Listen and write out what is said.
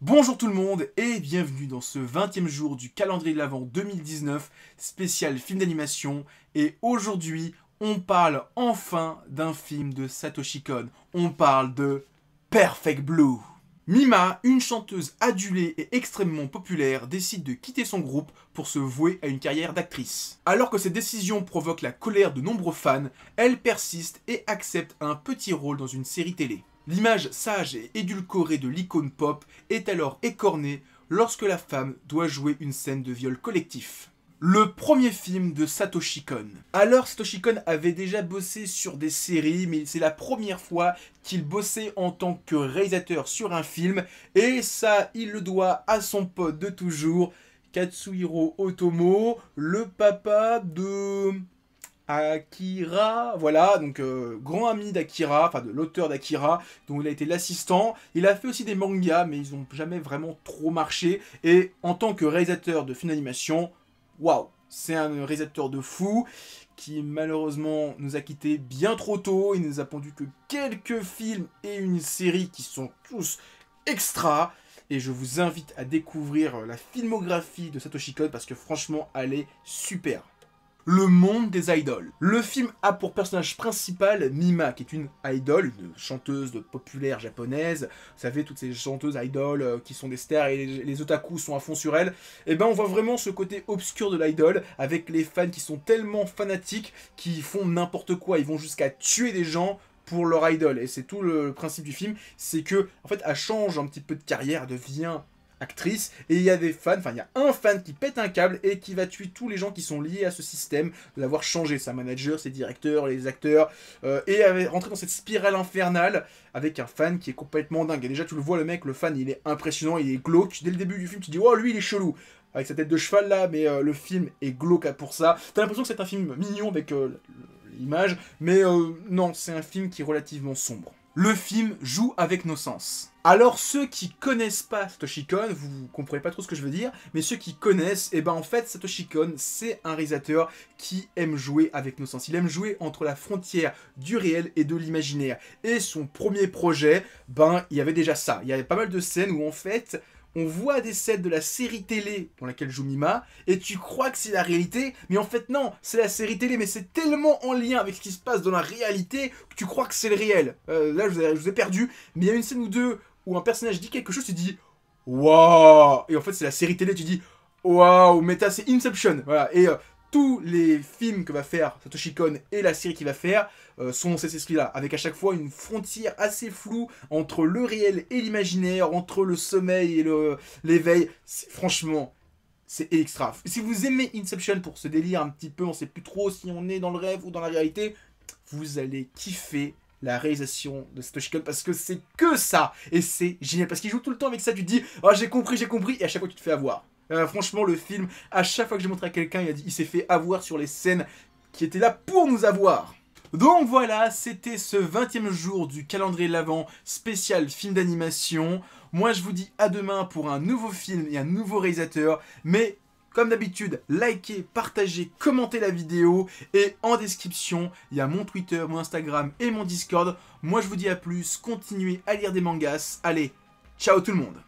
Bonjour tout le monde et bienvenue dans ce 20e jour du calendrier de l'Avent 2019, spécial film d'animation. Et aujourd'hui, on parle enfin d'un film de Satoshi Kon. On parle de Perfect Blue. Mima, une chanteuse adulée et extrêmement populaire, décide de quitter son groupe pour se vouer à une carrière d'actrice. Alors que cette décision provoque la colère de nombreux fans, elle persiste et accepte un petit rôle dans une série télé. L'image sage et édulcorée de l'icône pop est alors écornée lorsque la femme doit jouer une scène de viol collectif. Le premier film de Satoshi Kon. Alors Satoshi Kon avait déjà bossé sur des séries, mais c'est la première fois qu'il bossait en tant que réalisateur sur un film, et ça il le doit à son pote de toujours, Katsuhiro Otomo, le papa de Akira, voilà, donc grand ami d'Akira, enfin de l'auteur d'Akira, dont il a été l'assistant. Il a fait aussi des mangas, mais ils n'ont jamais vraiment trop marché. Et en tant que réalisateur de films d'animation, waouh, c'est un réalisateur de fou qui malheureusement nous a quittés bien trop tôt. Il nous a pondu que quelques films et une série qui sont tous extra. Et je vous invite à découvrir la filmographie de Satoshi Kon parce que franchement, elle est super. Le monde des idoles. Le film a pour personnage principal Mima, qui est une idole, une chanteuse populaire japonaise. Vous savez, toutes ces chanteuses idoles qui sont des stars et les otaku sont à fond sur elle. Et ben on voit vraiment ce côté obscur de l'idole, avec les fans qui sont tellement fanatiques, qui font n'importe quoi. Ils vont jusqu'à tuer des gens pour leur idole. Et c'est tout le principe du film, c'est que en fait elle change un petit peu de carrière, elle devient actrice, et il y a des fans, enfin il y a un fan qui pète un câble et qui va tuer tous les gens qui sont liés à ce système, de l'avoir changé, sa manager, ses directeurs, les acteurs, et elle va rentrer dans cette spirale infernale avec un fan qui est complètement dingue. Et déjà tu le vois, le mec, le fan, il est impressionnant, il est glauque, dès le début du film tu dis oh lui il est chelou, avec sa tête de cheval là, mais le film est glauque pour ça. T'as l'impression que c'est un film mignon avec l'image, mais non, c'est un film qui est relativement sombre. Le film joue avec nos sens. Alors ceux qui connaissent pas Satoshi Kon, vous comprenez pas trop ce que je veux dire, mais ceux qui connaissent, et ben en fait Satoshi Kon c'est un réalisateur qui aime jouer avec nos sens. Il aime jouer entre la frontière du réel et de l'imaginaire. Et son premier projet, ben il y avait déjà ça. Il y avait pas mal de scènes où en fait on voit des scènes de la série télé dans laquelle joue Mima, et tu crois que c'est la réalité, mais en fait non, c'est la série télé, mais c'est tellement en lien avec ce qui se passe dans la réalité que tu crois que c'est le réel. Là, je vous ai perdu, mais il y a une scène ou deux où un personnage dit quelque chose, tu dis « Waouh !» Et en fait, c'est la série télé, tu dis « Waouh !» Mais c'est Inception, voilà, et tous les films que va faire Satoshi Kon et la série qu'il va faire sont dans cet esprit-là, avec à chaque fois une frontière assez floue entre le réel et l'imaginaire, entre le sommeil et l'éveil. Franchement, c'est extra. Si vous aimez Inception pour ce délire un petit peu, on sait plus trop si on est dans le rêve ou dans la réalité, vous allez kiffer la réalisation de Satoshi Kon parce que c'est que ça, et c'est génial, parce qu'il joue tout le temps avec ça, tu te dis « Ah, j'ai compris », et à chaque fois tu te fais avoir. Franchement, le film, à chaque fois que j'ai montré à quelqu'un, il s'est fait avoir sur les scènes qui étaient là pour nous avoir. Donc voilà, c'était ce 20e jour du calendrier de l'Avent spécial film d'animation. Moi, je vous dis à demain pour un nouveau film et un nouveau réalisateur. Mais comme d'habitude, likez, partagez, commentez la vidéo. Et en description, il y a mon Twitter, mon Instagram et mon Discord. Moi, je vous dis à plus, continuez à lire des mangas. Allez, ciao tout le monde!